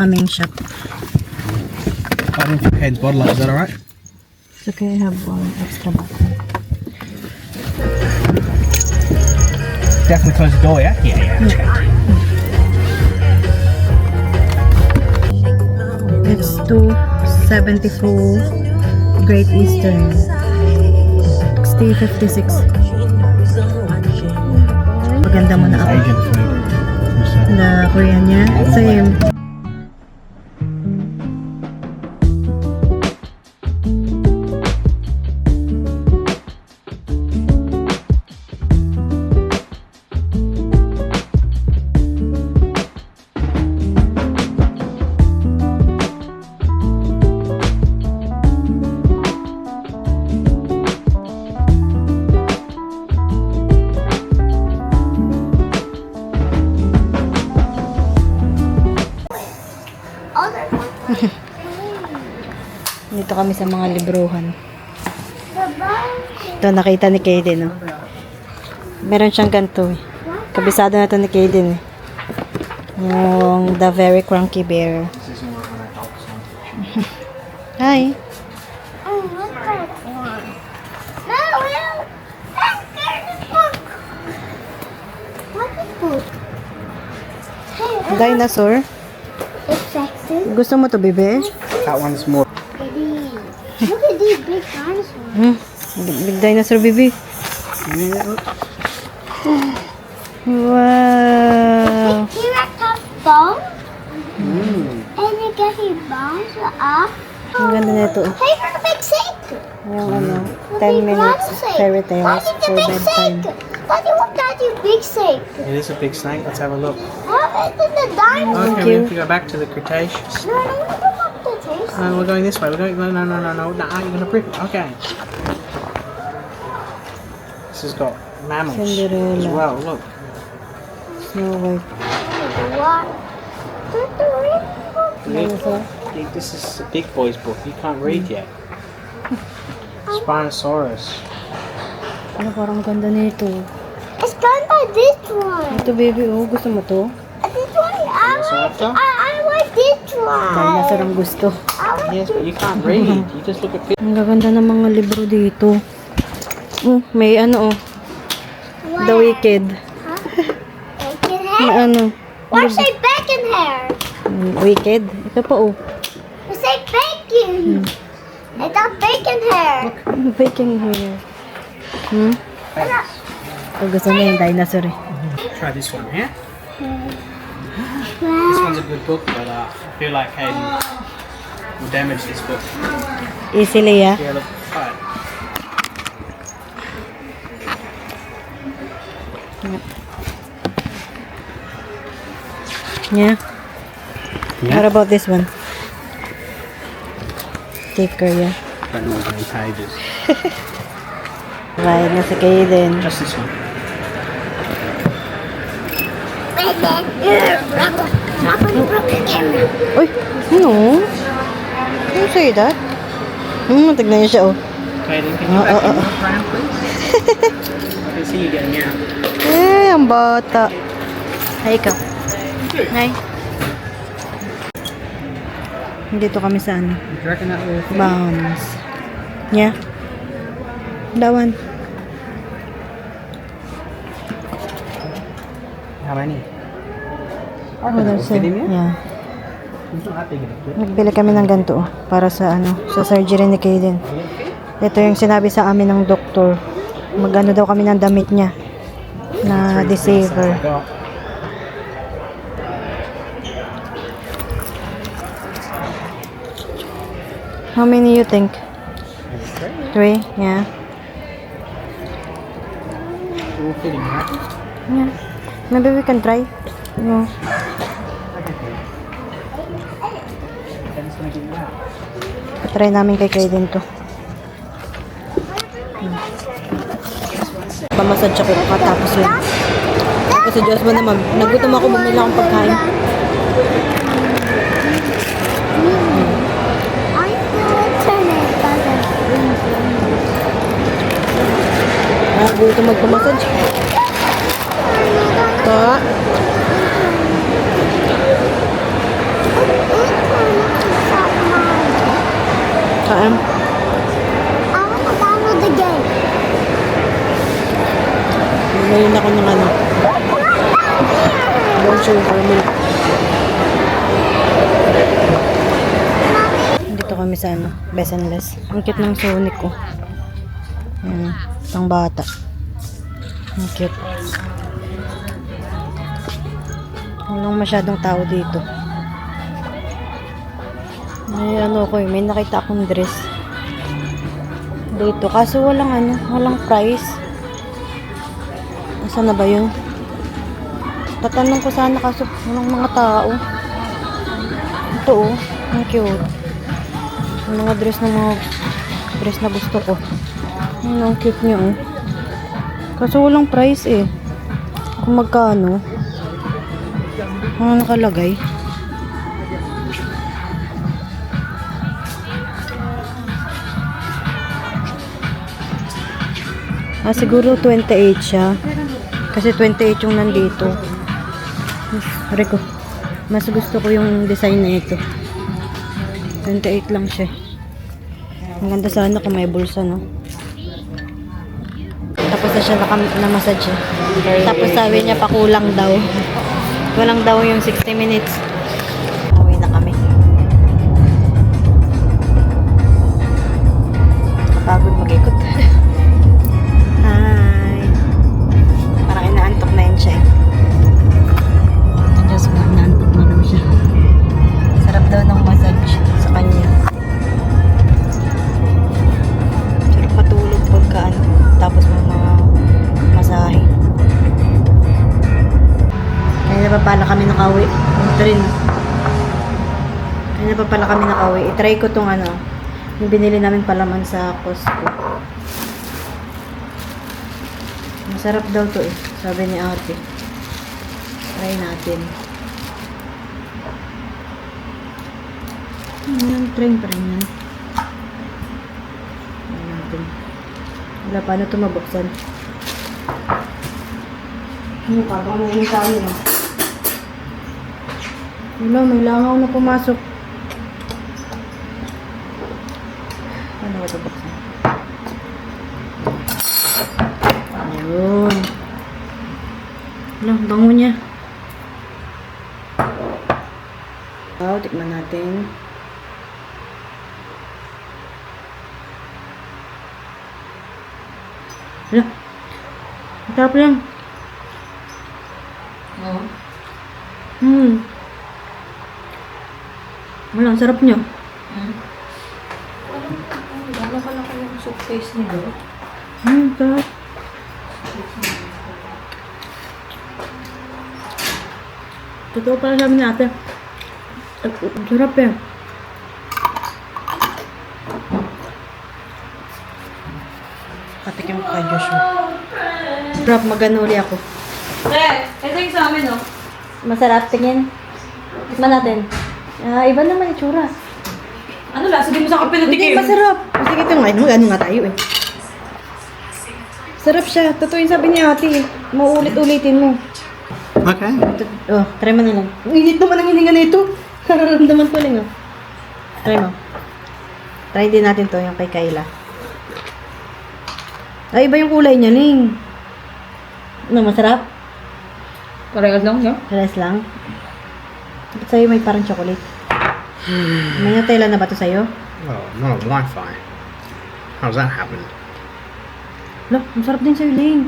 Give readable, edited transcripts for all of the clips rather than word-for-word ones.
kaming shop. Head's bottle up, is that alright? It's okay, I have one extra bottle. Definitely close the door, yeah? Yeah. It's 274 Great Eastern. 6056. Maganda mo na ako. Asian food. The Korean niya. Same. Dito kami sa mga libruhan. Ito, nakita ni Kaden, no? Meron siyang ganito, eh. Kabisado na ito ni Kaden, eh. Yung The Very Cranky Bear. Hi. Dinosaur. Gusto mo to, bebe? That one's more. Look at these big dinosaurs. Big dinosaur, baby. Wow. T-Rex has bones. And you get his bones up. Ang ganda na ito. Hey, for the big snake. Yung ano, 10 minutes fairy tales for bedtime. Daddy, look at you, big snake. It is a big snake. Let's have a look. It's in the dinosaur. Okay, you. we have to go back to the Cretaceous. No, no, no, no, the taste. We're going this way. We're going. No. You're gonna break it. Okay. This has got mammals as Cinderella. well. Look. Snow White. What? Dinosaur. This is a big boy's book. You can't read yet. Spinosaurus. Ano, parang ganda nito. It's done by this one. Ito, baby, oh. Gusto mo to? This one, Dinosaur? I like this one. Dinosaur ang gusto. I like Yes, but you can't read. You just look at pictures. Ang gaganda ng mga libro dito. Oh, may ano, oh. The Wicked. bacon May hair. ano. Why say bacon hair? Wicked. Ito pa, oh. We say bacon. It's a bacon hair. Baking hair. Oh, gusto niya yung dinosaur, eh. Try this one, yeah? This one's a good book, but I feel like Hayden will damage this book. Easily, ah. Yeah, look, try it. Yeah. Yeah. What about this one? Sticker, yeah. Don't know how many pages. Right, na si Kaden. Just this one. Uy, ano? Don't say that. Tignan niya siya, oh. Hayden, can you back in the ground, please? I can see you getting out. Eh, ang bata. Hi, ikaw. Hi. Dito kami sa ano? Do you reckon that will fit? Bounce. Yeah. That one. How many? Oh, there's a, yeah. It's not that big of a clip. Nagbili kami ng ganito, oh, para sa ano, sa surgery ni Kaden. Ito yung sinabi sa amin ng doktor. Mag-ano daw kami ng damit niya na deceiver. How many you think? 3? Yeah. All fitting, right? Yeah. Maybe we can try. No. I'm just gonna give you that. Try namin kay Kaden to. Pamasad siya ko katapos yun. Kasi Diyos mo naman, nagutom ako, bumili akong pagkain. Nagutom magpamasad. Ta. Saan? I want to download the game. Ngayon ako ng ano. Bonjour Caramel. Dito kami sa ano, Best and Less. Ang cute ng Sonic ko. Pang bata. Ang cute. Walang masyadong tao dito. May ano ko may nakita akong dress. Dito. Kaso walang price. Nasaan na ba yun? Tatanong ko sana kaso walang mga tao. Ito oh. Ang cute. Yung mga dress na gusto ko. Ang cute niya oh. Kaso walang price eh. Kung magkano. Ano nakalagay? Siguro 28 siya. Kasi 28 yung nandito. Rico. Mas gusto ko yung design na ito. 28 lang siya. Ang ganda sana kung may bulsa, no? Tapos na siya na-massage. Tapos sabi niya pakulang daw. Walang daw yung 60 minutes. Uwi na kami. Kapagod mag-ikot. Hi. Parang inaantok na yun siya. Diyos ko, inaantok na daw siya. Sarap daw ng massage sa kanya. Sarap matulog pagka ano. Tapos mga masahe. Kaya na pa pala kami nakauwi. Ito rin. Kaya na pa pala kami nakauwi. I-try ko tong ano. Yung binili namin palaman sa Costco. Masarap daw to eh. Sabi ni ate. Try natin. Try pa rin yan. Try natin. Wala paano ito mabuksan. Ano ka? Baka may tayo eh. Wala, may langaw na pumasok. Ano ba ito buksan? Ayun. Wala, bango niya. Tikman natin. Wala. Matap lang. Oo. Wala, ang sarap niyo. Wala ka na kayong soup face nila. Sarap. Totoo pala sabi ni ate. Ang sarap eh. Patikim ko kay Joshua. Sarap, mag-anuli ako. Ito yung sa amin, oh. Masarap, tingin. Tikman natin. Iba naman itsura. Ano lang? Sabi mo sa akin Hindi, pinatikim. masarap. Sige, ito nga. Ano nga tayo eh. Sarap siya. Totoo yung sabi ni ate. Mauulit-ulitin mo. Okay. Try mo na lang. Ang init naman ang hininga na ito. Nararamdaman ko lang. Try mo. Try din natin to yung kay Kayla. Ay, iba yung kulay niya, Ning. Ano, masarap? Parehas lang, no? Pares lang. Ba't sa'yo may parang chocolate? May Nutella na ba to sa'yo? Oh, not on Wi-Fi. How's that happen? Look, masarap din sa'yo, Ling.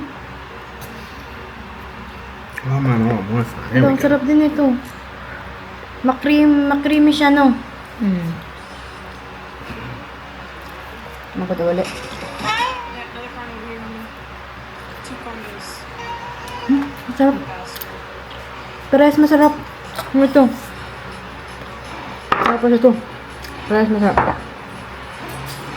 Oh man, not on Wi-Fi. Here Ang we go. sarap din ito. Makrimi siya, no? Magod ulit. Masarap. Parehas masarap. Ano ito? Tapos ito. Parehas masarap.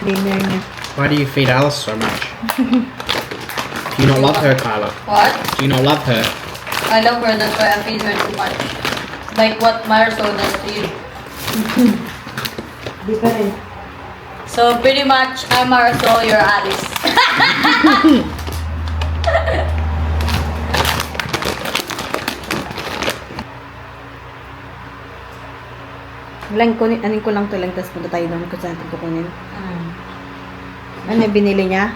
Dinner niya. Why do you feed Alice so much? Do you not love her, Kyla? What? Do you not love her? I love her, that's why I feed her too much. Like what Marisol does to you. Di pa rin. So pretty much, I'm Marisol, you're Alice. Lang, anin ko lang to lang, tapos punta tayo doon kung saan natin kukunin. Mm. Ano yung binili niya?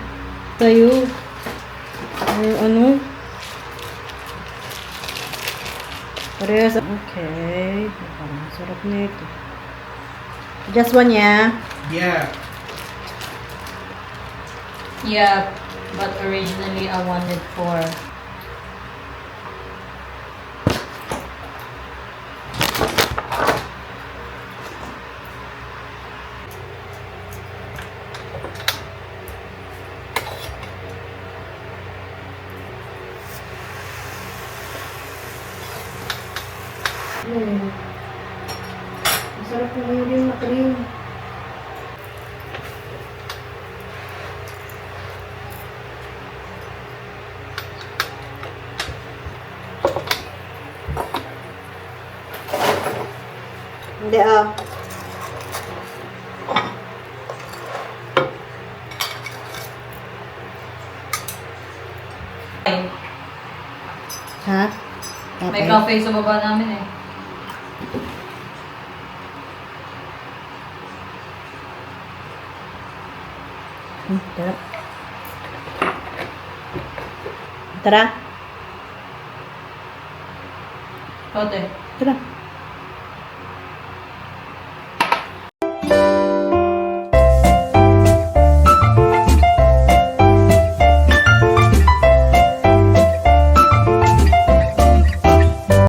Tayo. Ay, ano? Parehas. Okay. Parang sarap nito. Just one, yeah? Yeah. Yeah, but originally I wanted 4. Masarap na yung cream. Hindi ah. Ha? May cafe sa baba namin eh. Tara. Tara. Kote. Tara.